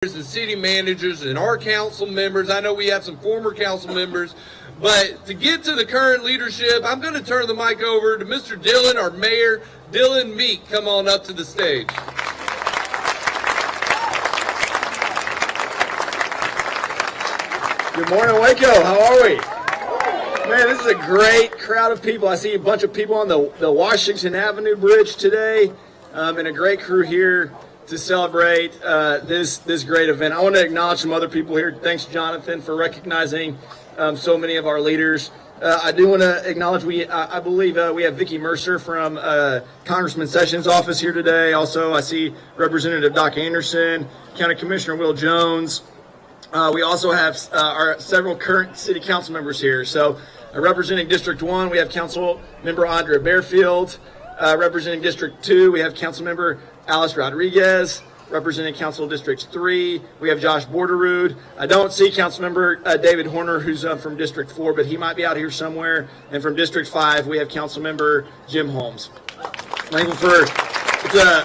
and city managers and our council members. I know we have some former council members, but to get to the current leadership, I'm going to turn the mic over to Mr. Dylan, our mayor. Dylan Meek, come on up to the stage. Good morning, Waco. How are we? Man, this is a great crowd of people. I see a bunch of people on the Washington Avenue Bridge today, and a great crew here to celebrate this great event. I want to acknowledge some other people here. Thanks, Jonathan, for recognizing so many of our leaders. I do want to acknowledge I believe we have Vicki Mercer from Congressman Sessions' office here today. Also, I see Representative Doc Anderson, County Commissioner Will Jones. We also have our several current city council members here. So representing District 1, we have Council Member Andrea Bearfield. Representing District 2, we have Council Member Alice Rodriguez. Representing Council District 3, we have Josh Borderud. I don't see Council Member David Horner, who's from District 4, but he might be out here somewhere. And from District 5, we have Council Member Jim Holmes. It's an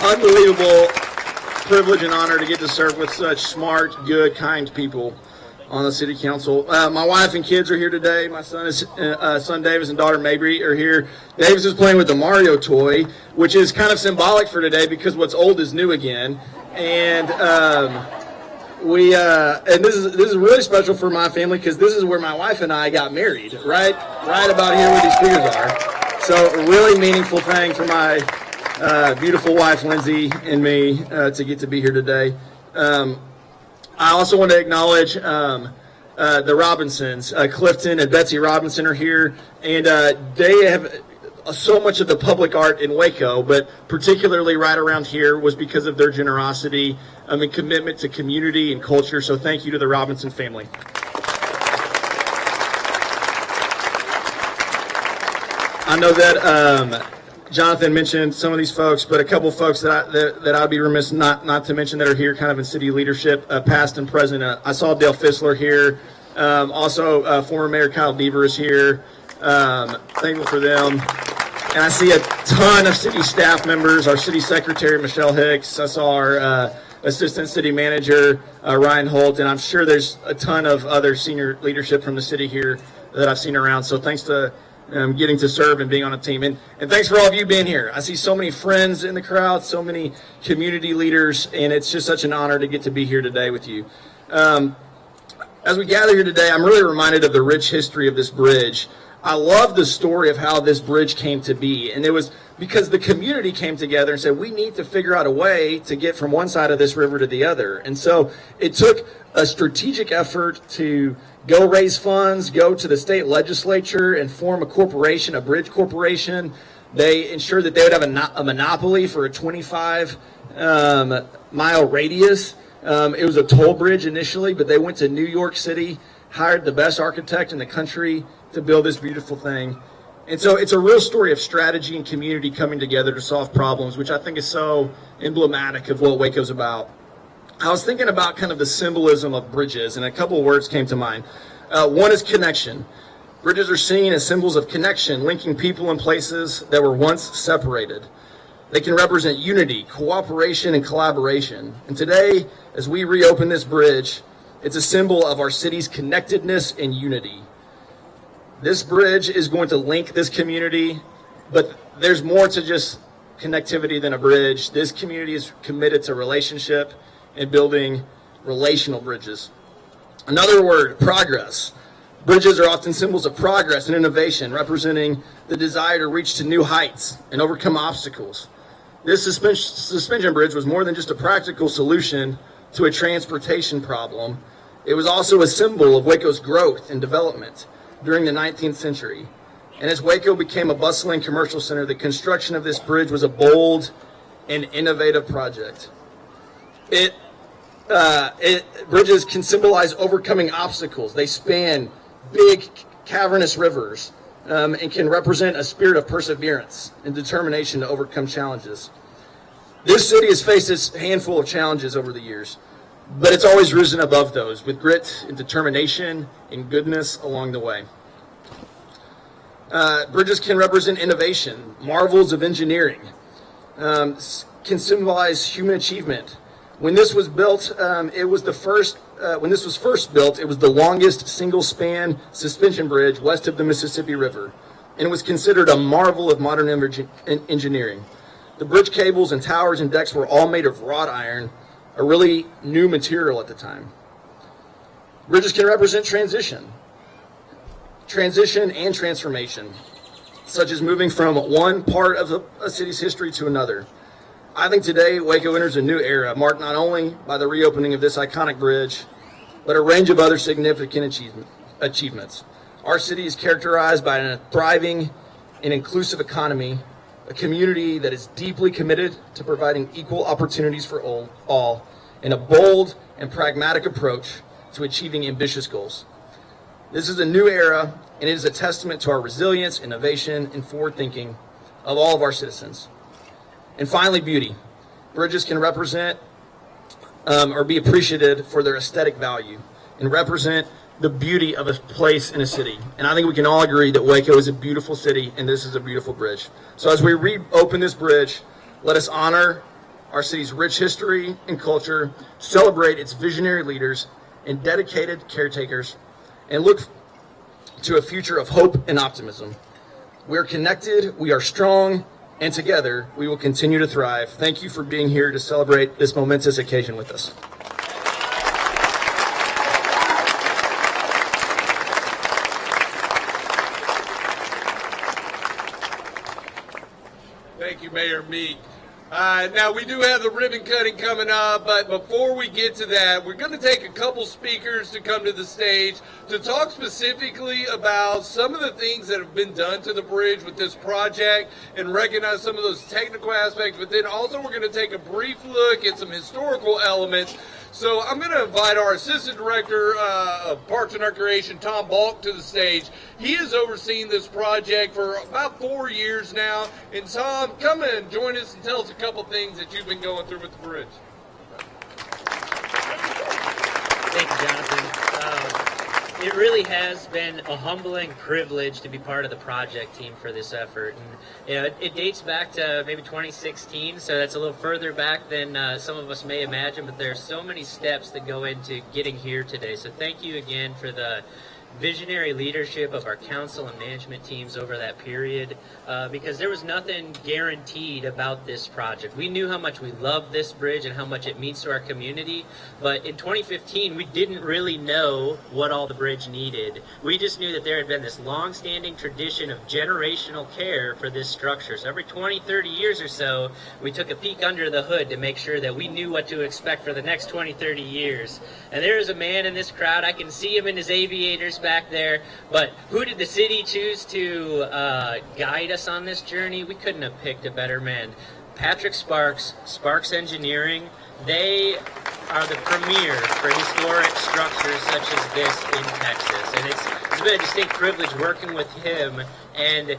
unbelievable privilege and honor to get to serve with such smart, good, kind people on the city council. My wife and kids are here today. My son Davis and daughter Mabry are here. Davis is playing with the Mario toy, which is kind of symbolic for today because what's old is new again. And this is really special for my family because this is where my wife and I got married, right about here where these figures are. So a really meaningful thing for my beautiful wife Lindsay and me to get to be here today. I also want to acknowledge the Robinsons. Clifton and Betsy Robinson are here, and they have so much of the public art in Waco, but particularly right around here was because of their generosity and commitment to community and culture. So thank you to the Robinson family. I know that Jonathan mentioned some of these folks, but a couple folks that I'd be remiss not to mention that are here kind of in city leadership, past and present. I saw Dale Fissler here. Also, former Mayor Kyle Deaver is here. Thankful for them. And I see a ton of city staff members, our city secretary, Michelle Hicks. I saw our assistant city manager, Ryan Holt, and I'm sure there's a ton of other senior leadership from the city here that I've seen around. So thanks to getting to serve and being on a team. And thanks for all of you being here. I see so many friends in the crowd, so many community leaders, and it's just such an honor to get to be here today with you. As we gather here today, I'm really reminded of the rich history of this bridge. I love the story of how this bridge came to be, and it was because the community came together and said, we need to figure out a way to get from one side of this river to the other. And so it took a strategic effort to go raise funds, go to the state legislature and form a corporation, a bridge corporation. They ensured that they would have a monopoly for a 25-mile radius. It was a toll bridge initially, but they went to New York City, hired the best architect in the country to build this beautiful thing. And so it's a real story of strategy and community coming together to solve problems, which I think is so emblematic of what Waco's about. I was thinking about kind of the symbolism of bridges, and a couple of words came to mind. One is connection. Bridges are seen as symbols of connection, linking people and places that were once separated. They can represent unity, cooperation, and collaboration. And today, as we reopen this bridge, it's a symbol of our city's connectedness and unity. This bridge is going to link this community, but there's more to just connectivity than a bridge. This community is committed to relationship and building relational bridges. Another word, progress. Bridges are often symbols of progress and innovation, representing the desire to reach to new heights and overcome obstacles. This suspension bridge was more than just a practical solution to a transportation problem. It was also a symbol of Waco's growth and development during the 19th century. And as Waco became a bustling commercial center, the construction of this bridge was a bold and innovative project. Bridges can symbolize overcoming obstacles. They span big cavernous rivers and can represent a spirit of perseverance and determination to overcome challenges. This city has faced a handful of challenges over the years, but it's always risen above those with grit and determination and goodness along the way. Bridges can represent innovation, marvels of engineering, can symbolize human achievement, When this was built, it was the first. When this was first built, it was the longest single-span suspension bridge west of the Mississippi River, and it was considered a marvel of modern engineering. The bridge cables and towers and decks were all made of wrought iron, a really new material at the time. Bridges can represent transition and transformation, such as moving from one part of a city's history to another. I think today Waco enters a new era, marked not only by the reopening of this iconic bridge, but a range of other significant achievements. Our city is characterized by a thriving and inclusive economy, a community that is deeply committed to providing equal opportunities for all, and a bold and pragmatic approach to achieving ambitious goals. This is a new era, and it is a testament to our resilience, innovation, and forward thinking of all of our citizens. And finally, beauty. Bridges can represent or be appreciated for their aesthetic value and represent the beauty of a place in a city. And I think we can all agree that Waco is a beautiful city and this is a beautiful bridge. So as we reopen this bridge, let us honor our city's rich history and culture, celebrate its visionary leaders and dedicated caretakers, and look to a future of hope and optimism. We are connected, we are strong, and together we will continue to thrive. Thank you for being here to celebrate this momentous occasion with us. Thank you, Mayor Meek. Now, we do have the ribbon cutting coming up, but before we get to that, we're going to take a couple speakers to come to the stage to talk specifically about some of the things that have been done to the bridge with this project and recognize some of those technical aspects, but then also we're going to take a brief look at some historical elements. So I'm going to invite our Assistant Director of Parks and Recreation, Tom Balk, to the stage. He has overseen this project for about 4 years now. And Tom, come and join us and tell us a couple things that you've been going through with the bridge. Thank you, Jonathan. It really has been a humbling privilege to be part of the project team for this effort. And it dates back to maybe 2016, so that's a little further back than some of us may imagine, but there are so many steps that go into getting here today. So thank you again for the visionary leadership of our council and management teams over that period, because there was nothing guaranteed about this project. We knew how much we loved this bridge and how much it means to our community, but in 2015 we didn't really know what all the bridge needed. We just knew that there had been this long-standing tradition of generational care for this structure. So every 20-30 years or so we took a peek under the hood to make sure that we knew what to expect for the next 20-30 years. And there is a man in this crowd, I can see him in his aviators back there, but who did the city choose to guide us on this journey? We couldn't have picked a better man. Patrick Sparks, Sparks Engineering, they are the premier for historic structures such as this in Texas. And it's been a distinct privilege working with him and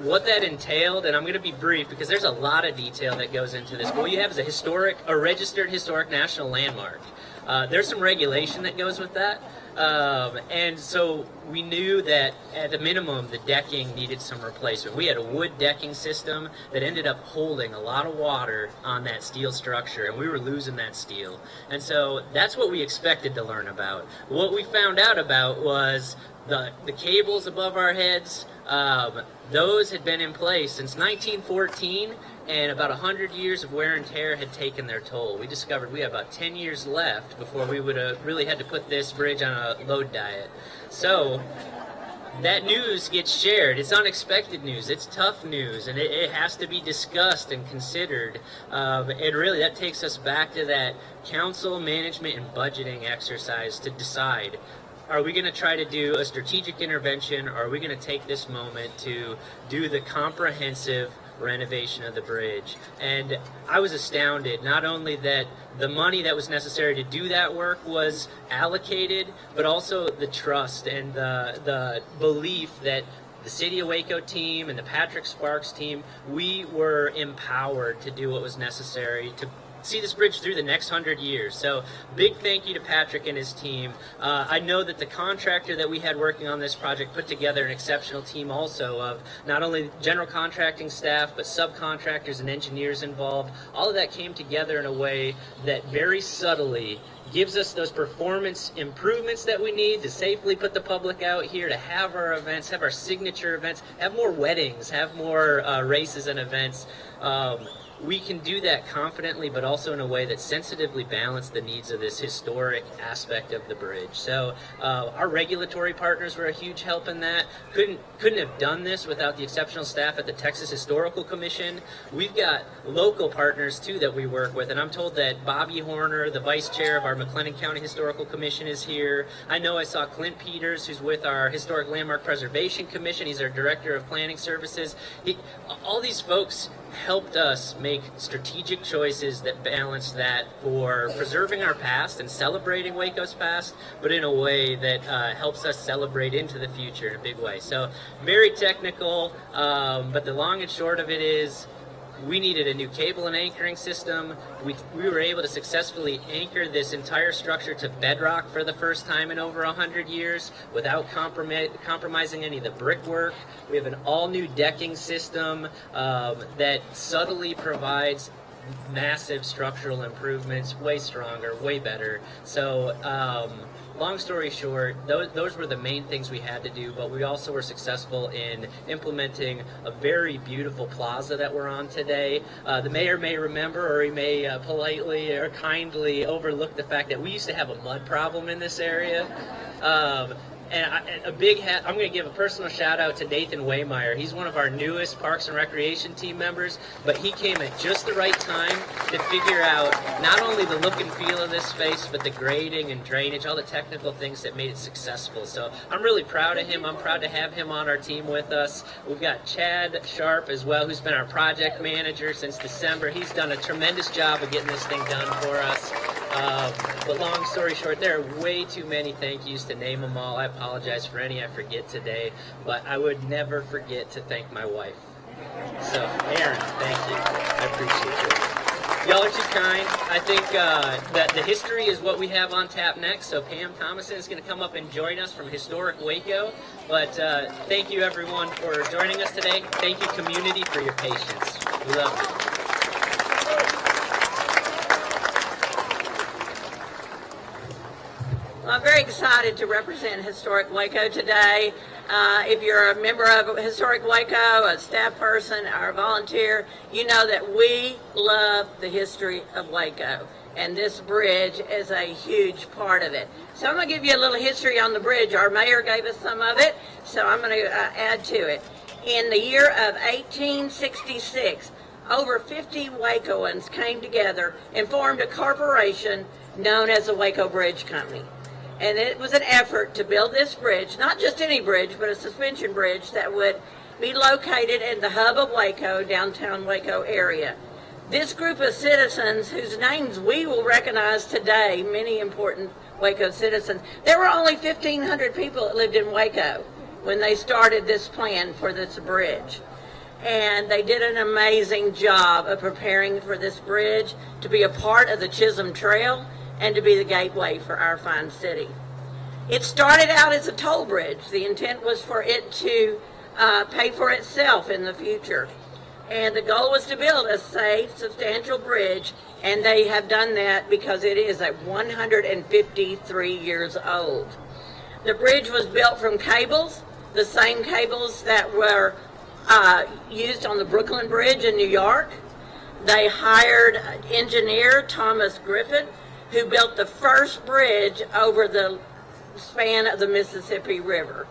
what that entailed, and I'm going to be brief because there's a lot of detail that goes into this. But what you have is a registered historic national landmark. There's some regulation that goes with that. And so we knew that at the minimum the decking needed some replacement. We had a wood decking system that ended up holding a lot of water on that steel structure, and we were losing that steel. And so that's what we expected to learn about. What we found out about was the cables above our heads. Those had been in place since 1914, and about 100 years of wear and tear had taken their toll. We discovered we had about 10 years left before we would have really had to put this bridge on a load diet. So that news gets shared. It's unexpected news. It's tough news, and it has to be discussed and considered. And really that takes us back to that council management and budgeting exercise to decide, are we going to try to do a strategic intervention, or are we going to take this moment to do the comprehensive renovation of the bridge? And I was astounded, not only that the money that was necessary to do that work was allocated, but also the trust and the belief that the City of Waco team and the Patrick Sparks team, we were empowered to do what was necessary to see this bridge through the next 100 years. So big thank you to Patrick and his team. I know that the contractor that we had working on this project put together an exceptional team also of not only general contracting staff, but subcontractors and engineers involved. All of that came together in a way that very subtly gives us those performance improvements that we need to safely put the public out here, to have our events, have our signature events, have more weddings, have more races and events. We can do that confidently, but also in a way that sensitively balances the needs of this historic aspect of the bridge. So our regulatory partners were a huge help in that. Couldn't have done this without the exceptional staff at the Texas Historical Commission. We've got local partners too that we work with, and I'm told that Bobby Horner, the vice chair of our McLennan County Historical Commission, is here. I know I saw Clint Peters, who's with our Historic Landmark Preservation Commission. He's our director of planning services. All these folks helped us make strategic choices that balance that for preserving our past and celebrating Waco's past, but in a way that helps us celebrate into the future in a big way. So very technical, but the long and short of it is we needed a new cable and anchoring system. We were able to successfully anchor this entire structure to bedrock for the first time in over 100 years without compromising any of the brickwork. We have an all-new decking system that subtly provides massive structural improvements, way stronger, way better. So long story short, those were the main things we had to do, but we also were successful in implementing a very beautiful plaza that we're on today. The mayor may remember, or he may politely or kindly overlook the fact that we used to have a mud problem in this area. And a big hat, I'm going to give a personal shout out to Nathan Waymeyer. He's one of our newest Parks and Recreation team members, but he came at just the right time to figure out not only the look and feel of this space, but the grading and drainage, all the technical things that made it successful. So I'm really proud of him. I'm proud to have him on our team with us. We've got Chad Sharp as well, who's been our project manager since December. He's done a tremendous job of getting this thing done for us. But long story short, there are way too many thank yous to name them all. I apologize for any I forget today, but I would never forget to thank my wife. So, Erin, thank you. I appreciate it. Y'all are too kind. I think that the history is what we have on tap next, so Pam Thomason is going to come up and join us from historic Waco. But thank you, everyone, for joining us today. Thank you, community, for your patience. We love you. Well, I'm very excited to represent Historic Waco today. If you're a member of Historic Waco, a staff person, or a volunteer, you know that we love the history of Waco, and this bridge is a huge part of it. So I'm going to give you a little history on the bridge. Our mayor gave us some of it, so I'm going to add to it. In the year of 1866, over 50 Wacoans came together and formed a corporation known as the Waco Bridge Company. And it was an effort to build this bridge, not just any bridge, but a suspension bridge that would be located in the hub of Waco, downtown Waco area. This group of citizens, whose names we will recognize today, many important Waco citizens, there were only 1,500 people that lived in Waco when they started this plan for this bridge. And they did an amazing job of preparing for this bridge to be a part of the Chisholm Trail and to be the gateway for our fine city. It started out as a toll bridge. The intent was for it to pay for itself in the future. And the goal was to build a safe, substantial bridge, and they have done that because it is 153 years old. The bridge was built from cables, the same cables that were used on the Brooklyn Bridge in New York. They hired engineer Thomas Griffin, who built the first bridge over the span of the Mississippi River.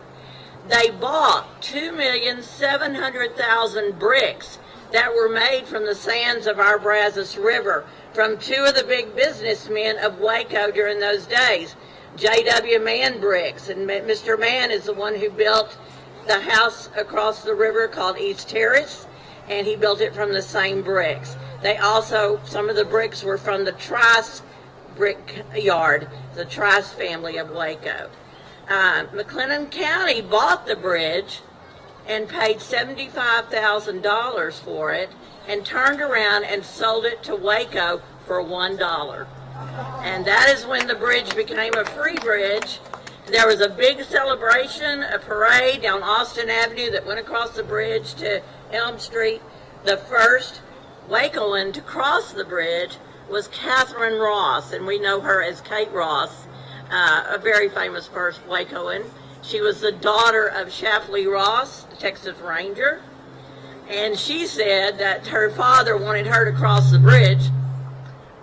They bought 2,700,000 bricks that were made from the sands of our Brazos River from two of the big businessmen of Waco during those days, J.W. Mann Bricks. And Mr. Mann is the one who built the house across the river called East Terrace, and he built it from the same bricks. They also, some of the bricks were from the Trice brick yard, the Trice family of Waco. McLennan County bought the bridge and paid $75,000 for it and turned around and sold it to Waco for $1. And that is when the bridge became a free bridge. There was a big celebration, a parade down Austin Avenue that went across the bridge to Elm Street. The first Wacoan to cross the bridge was Catherine Ross, and we know her as Kate Ross, a very famous first Wacoan. She was the daughter of Shapley Ross, the Texas Ranger, and she said that her father wanted her to cross the bridge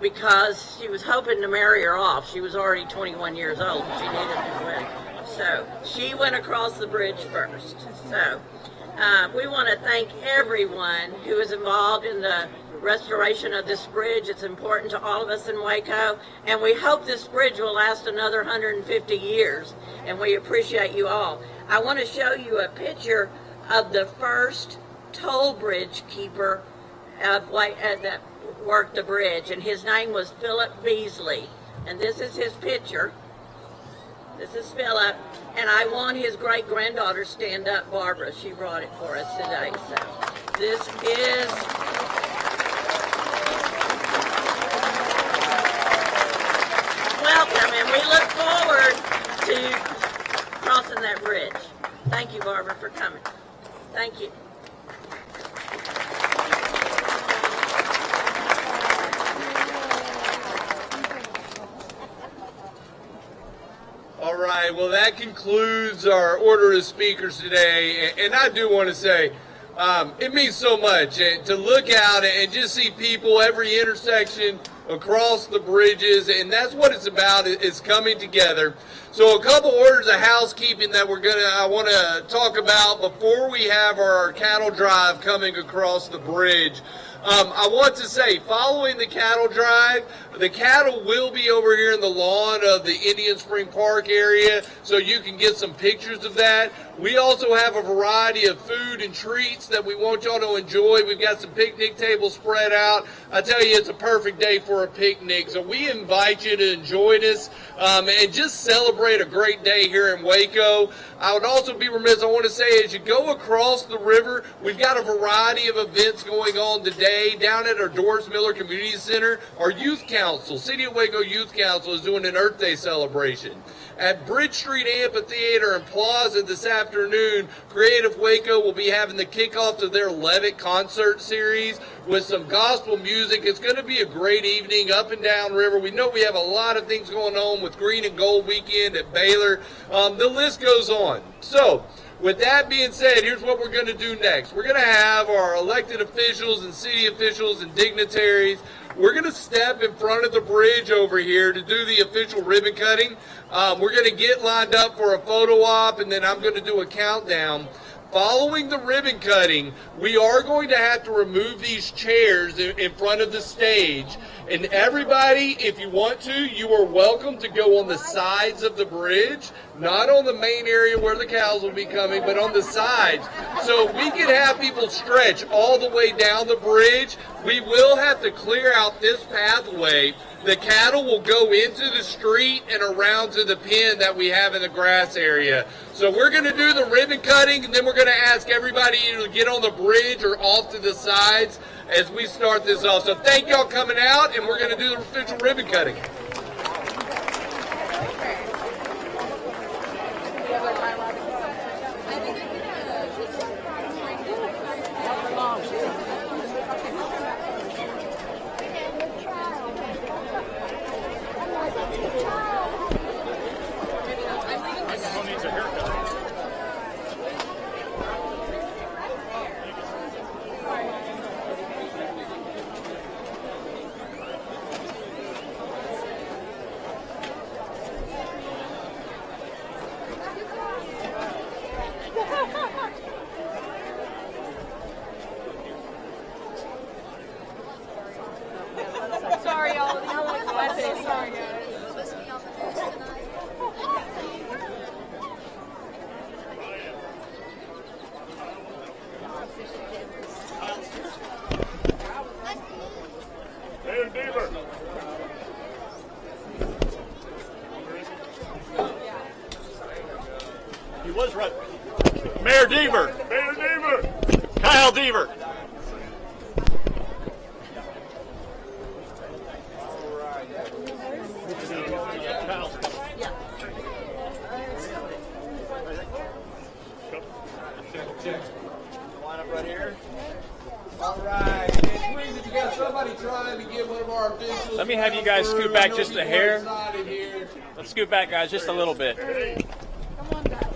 because she was hoping to marry her off. She was already 21 years old and she needed to win. So she went across the bridge first. So we want to thank everyone who is involved in the restoration of this bridge. It's important to all of us in Waco, and we hope this bridge will last another 150 years, and we appreciate you all. I want to show you a picture of the first toll bridge keeper that worked the bridge, and his name was Philip Beasley, and this is his picture. This is Philip, and I want his great-granddaughter to stand up, Barbara. She brought it for us today. So this is welcome, and we look forward to crossing that bridge. Thank you, Barbara, for coming. Thank you. All right, well, that concludes our order of speakers today. And I do want to say, it means so much to look out and just see people every intersection across the bridges, and that's what it's about, is coming together. So a couple orders of housekeeping that I want to talk about before we have our cattle drive coming across the bridge. I want to say, following the cattle drive, the cattle will be over here in the lawn of the Indian Spring Park area, so you can get some pictures of that. We also have a variety of food and treats that we want y'all to enjoy. We've got some picnic tables spread out. I tell you, it's a perfect day for a picnic, so we invite you to enjoy this and just celebrate a great day here in Waco. I would also be remiss, I want to say, as you go across the river, we've got a variety of events going on today. Down at our Doris Miller Community Center, our Youth Council, City of Waco Youth Council, is doing an Earth Day celebration. At Bridge Street Amphitheater and Plaza this afternoon, Creative Waco will be having the kickoff to their Levitt concert series with some gospel music. It's going to be a great evening up and down river. We know we have a lot of things going on with Green and Gold Weekend at Baylor. The list goes on. So, with that being said, here's what we're going to do next. We're going to have our elected officials and city officials and dignitaries. We're going to step in front of the bridge over here to do the official ribbon cutting. We're going to get lined up for a photo op, and then I'm going to do a countdown. Following the ribbon cutting, we are going to have to remove these chairs in front of the stage. And everybody, if you want to, you are welcome to go on the sides of the bridge, not on the main area where the cows will be coming, but on the sides. So we can have people stretch all the way down the bridge. We will have to clear out this pathway. The cattle will go into the street and around to the pen that we have in the grass area. So we're going to do the ribbon cutting, and then we're going to ask everybody either to get on the bridge or off to the sides as we start this off. So thank y'all coming out, and we're going to do the official ribbon cutting. Sorry, y'all. Sorry, guys. Mayor Deaver. He was right. Mayor Deaver. Mayor Deaver. Kyle Deaver. Yeah. Check. Line up right here. All right. And please, if you got somebody trying to get one of our officials, Let me have you guys scoot back just a hair. Here. Let's scoot back, guys, just a little bit. Try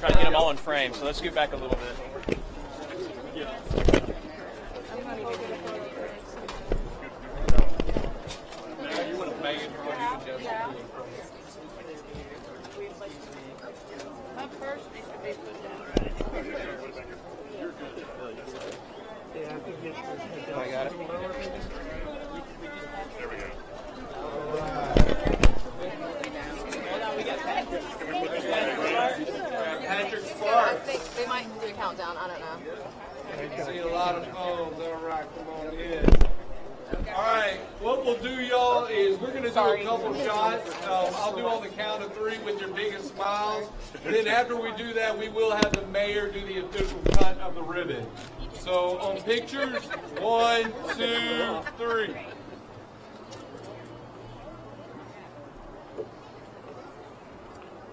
to get them all in frame, so let's scoot back a little bit. I got it. There we go. Patrick Sparks. They might do a countdown. I don't know. I see a lot of phones. All right, come on in. All right, what we'll do, y'all, is we're going to do a couple shots. I'll do on the count of 3 with your biggest smiles. And then after we do that, we will have the mayor do the official cut of the ribbon. So on pictures, 1, 2, 3.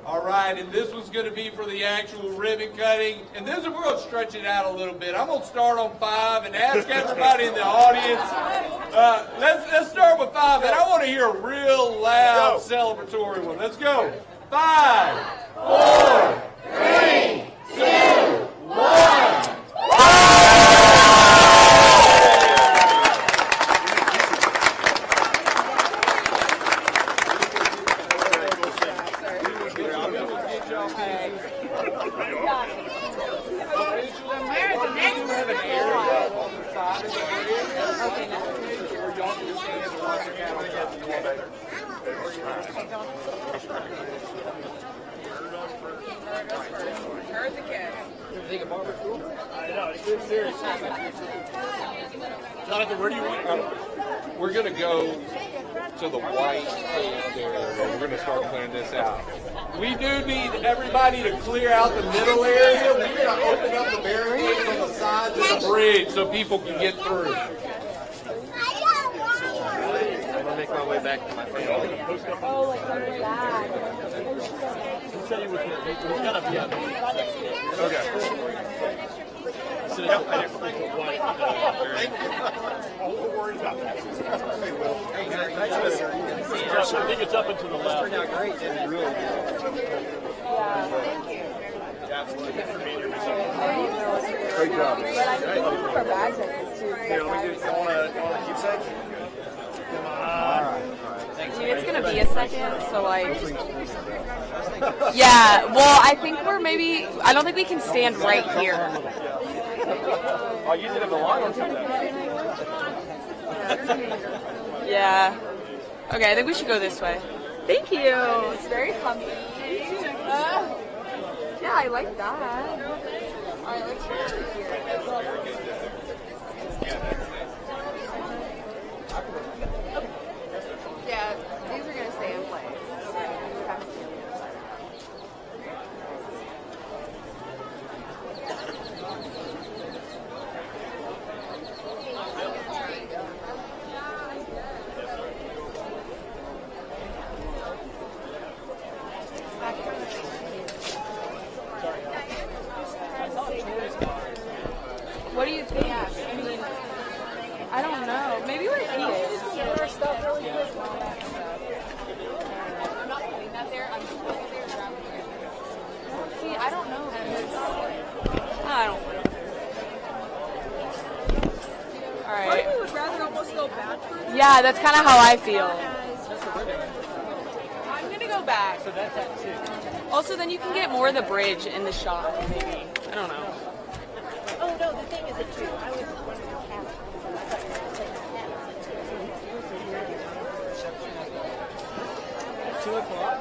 All right, and this one's going to be for the actual ribbon cutting. And this one, we're going to stretch it out a little bit. I'm going to start on 5 and ask everybody in the audience. Let's start with 5, and I want to hear a real loud celebratory one. Let's go. 5, 4, 3, 2, 1. Jonathan, where do you want? We're going to go to the white cage area. We're going to start clearing this out. We do need everybody to clear out the middle area. We're going to open up the barricades on the sides of the bridge so people can get through. I'm gonna make my way back to my family. Oh, like that. He said he was gonna be on the Okay. So I didn't put white. Don't worry about that. I think it's up and to the left. Turned out great, didn't it? Really Thank you. Great job. But I think we have our bags in it too. Here, let me do. You want a keepsake? I mean, it's gonna be a second, so like. Yeah. Well, I think we're maybe. I don't think we can stand right here. I'll use it as a line or something. Yeah. Okay, I think we should go this way. Thank you. It's very comfy. Yeah, I like that. All right, let's go here. Yeah, these are gonna stay in place. What do you think? I mean, I don't know. Maybe we're eating. I'm not putting that there. I'm just putting it there and grabbing it. See, I don't know. I don't know. All right. I would rather almost go back for it. Yeah, that's kind of how I feel. I'm going to go back. So that's at 2. Also, then you can get more of the bridge in the shot, maybe. I don't know. Oh no, the thing is at 2. I was wondering how half. I thought you were saying half. 2 o'clock.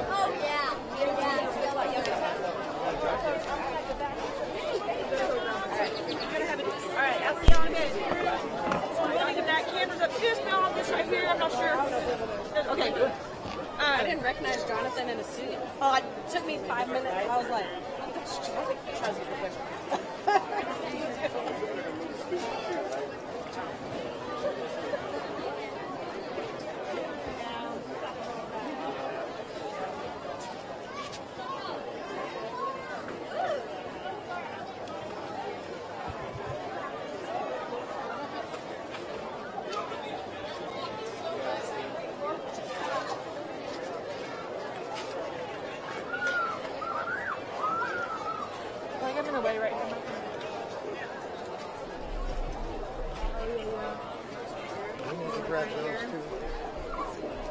Oh yeah. All right, I'll see y'all in a minute. So I'm looking at that. Camera's up just now. This right here. I'm not sure. Okay. I didn't recognize Jonathan in a suit. Oh, it took me 5 minutes. I was like,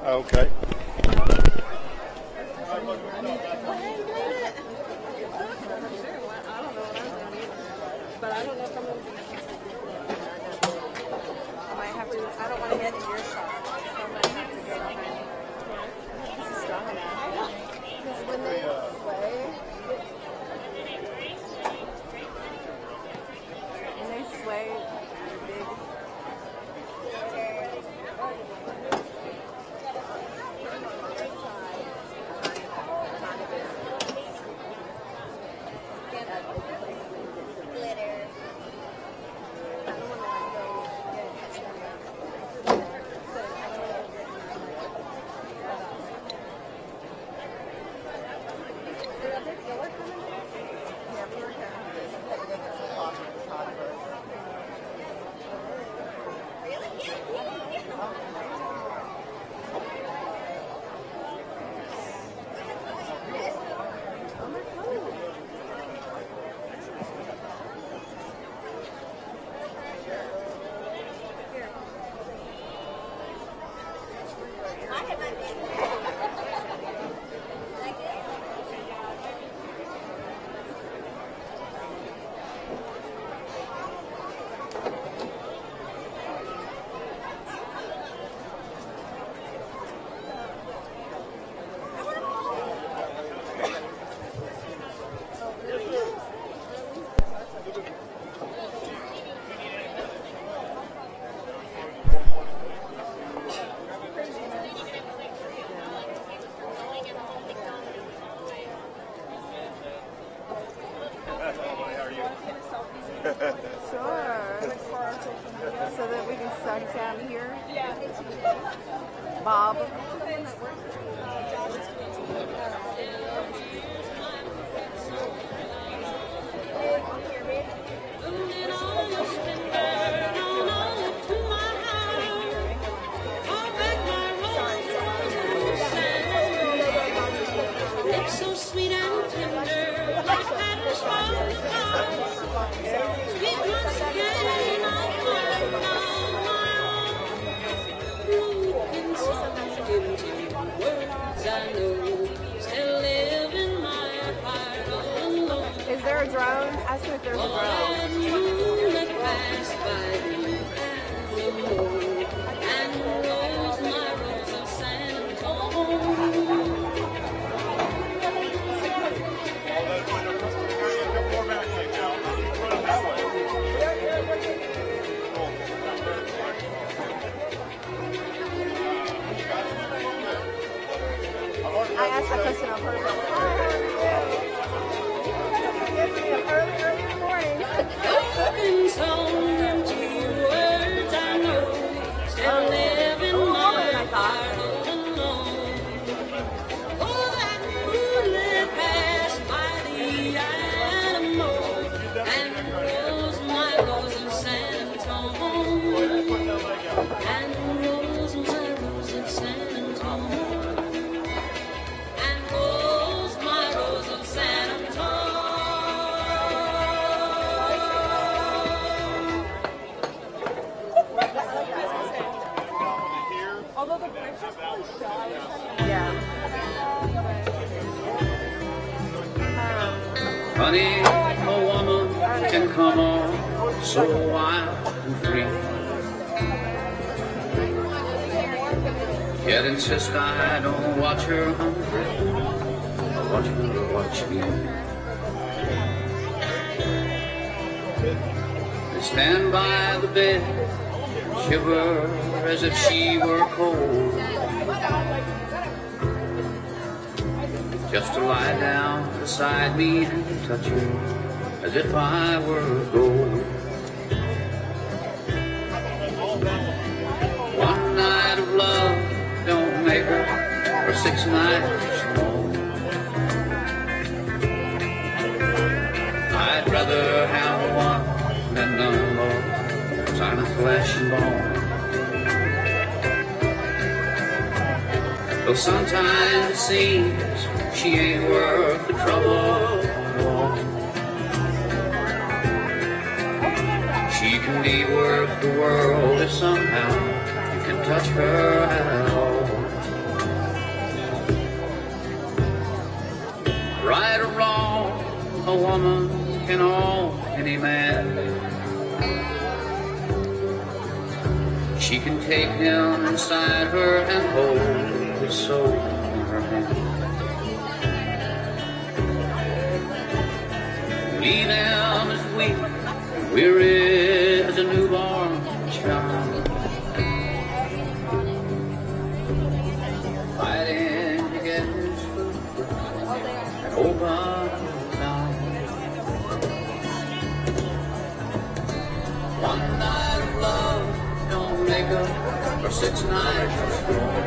Okay. But I don't know if I'm going to. I might have to. I don't want to get in your shot. So I might have to get on my. This is strong enough. Because when they sway, big. Sure. So that we can start down here. Yeah. Bob. It's so sweet and tender, like petals from the flowers. Sweet once again, I'll find my own. Broken song into words I know, still live in my heart all alone. Is there a drone? Ask me if there's a drone. That moonlit pass by me and the moon, and rose my rose of San Antonio. I asked that question on purpose. Early in the morning. Broken song into words I know, still live in my heart all alone. Oh, that moonlit passed by the Alamo, and rose my rose of San Antonio, and rose my rose of San Antonio. Although the bridge is really shy. Yeah. Honey, a woman can come on so wild and free, yet insist I don't watch her hungry, I watch her watch me. They stand by the bed, shiver as if she were cold, just to lie down beside me and touch her as if I were gold. One night of love don't make her for 6 nights more. I'd rather have one than none more, 'cause I'm flesh and bone. Though sometimes it seems she ain't worth the trouble. She can be worth the world if somehow you can touch her at all. Right or wrong, a woman can own any man. She can take him inside her and hold his soul in her hand. Leave him as weak and weary as a newborn child, fighting to get his food and open his eyes. One night of love don't make up for 6 nights of storm.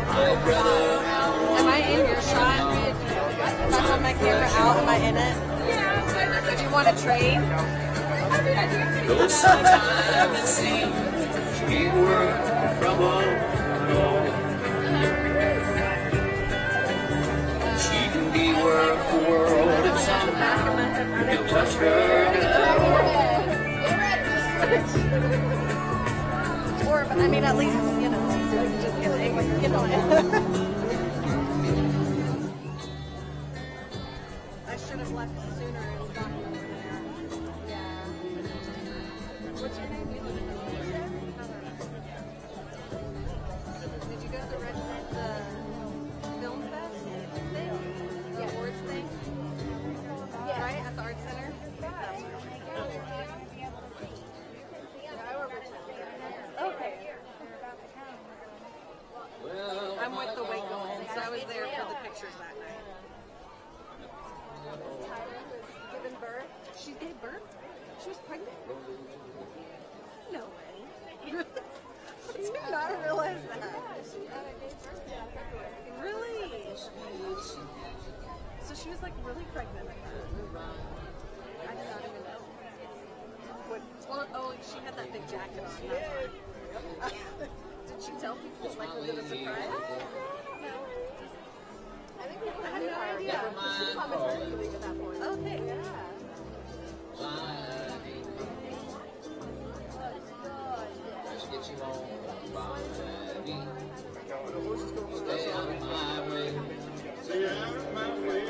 I'd rather have one. Am I in your shot? If I hold my camera out, am I in it? Do you want to trade? Though sometimes it seems she worth the trouble at all. She can be worth the world if somehow you can touch her at all. Or, but I mean, at least, you know, just kidding. You know it. I should have left sooner and gotten over there. Yeah. What's your name? Did you go to the film fest thing? Yeah, awards thing? Yeah. Right? At the art center? Okay. I'm with the Waco ones. I was there for the pictures that night. Tyler was giving birth. She gave birth? She was pregnant? No way. I did not realize that. Really? So she was like really pregnant. I did not even know. Well, oh, she had that big jacket on. Did she tell people? Like, was it a surprise? No. I think people had no idea. She was on maternity leave at that point. Okay, yeah. Let's get you home, stay out of my way. Stay out of my way.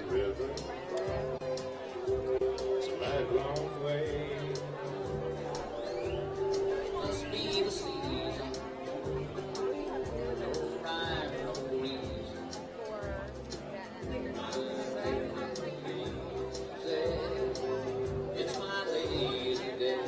River, it's a lifelong way. Must be the season, no rhyme, no reason. It's my lazy day.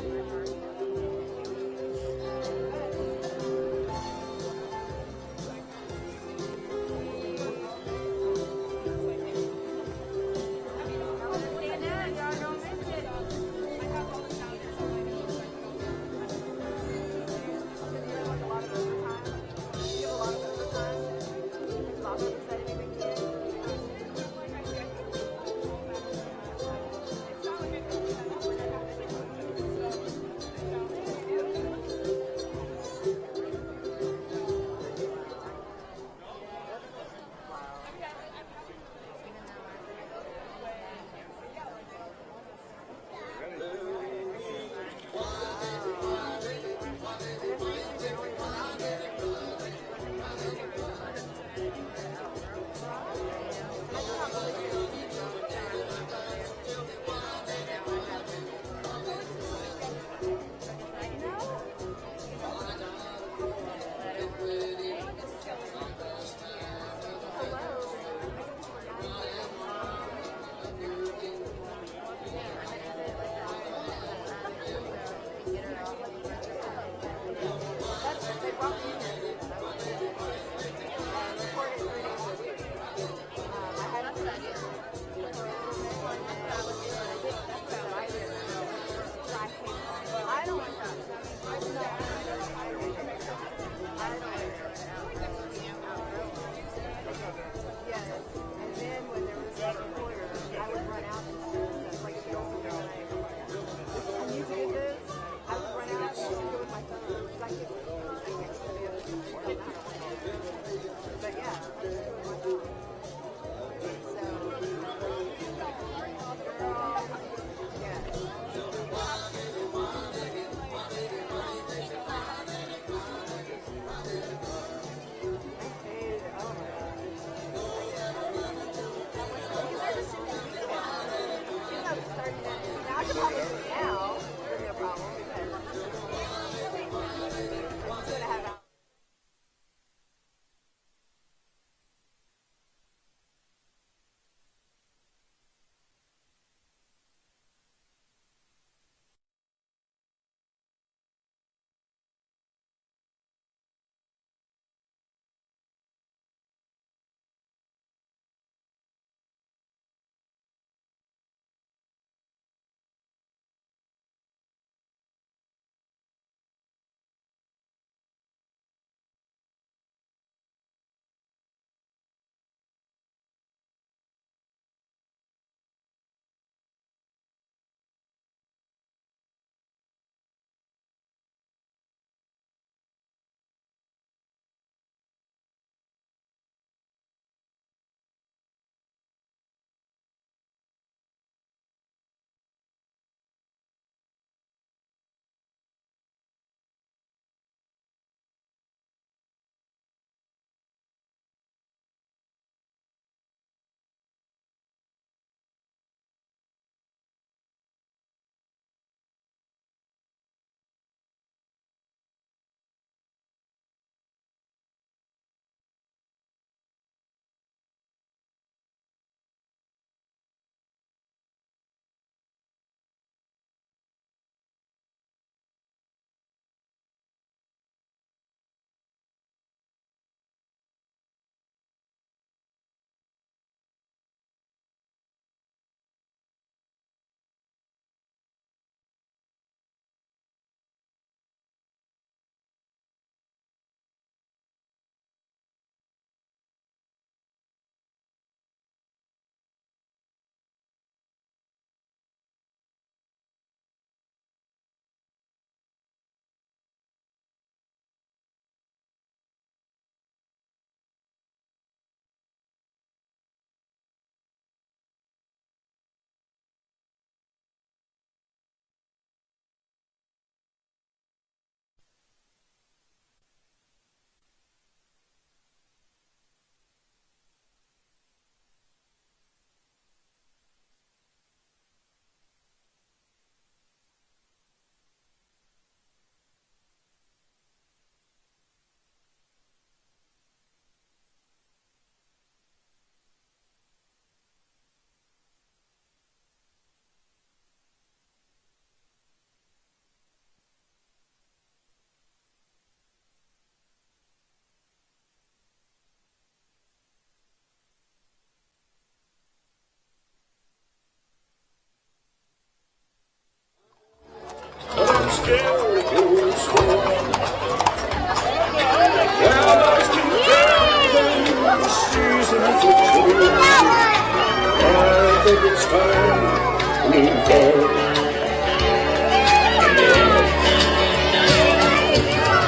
think it's time to move forward.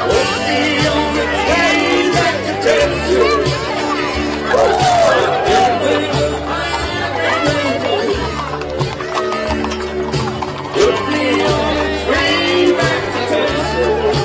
We'll be on the train back to Texas. We'll be on the train back to Texas.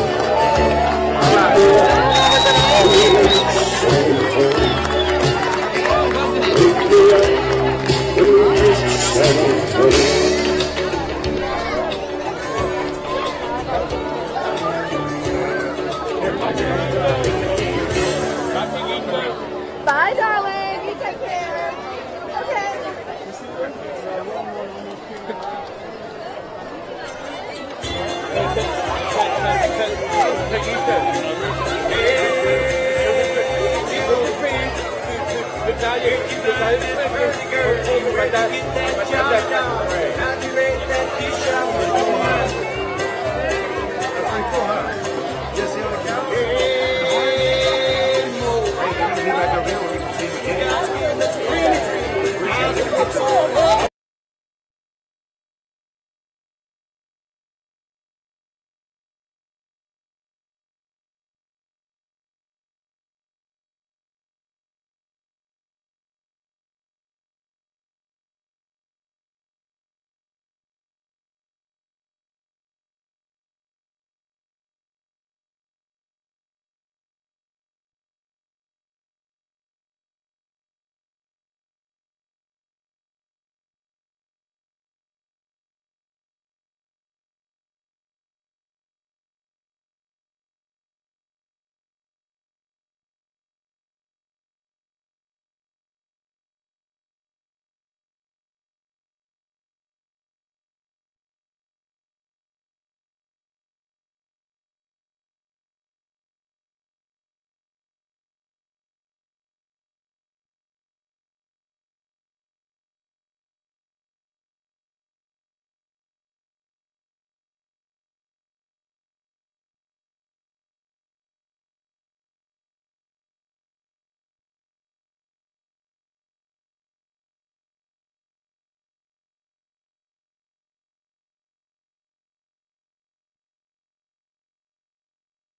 Bye, darling. You take care. Okay. Like that.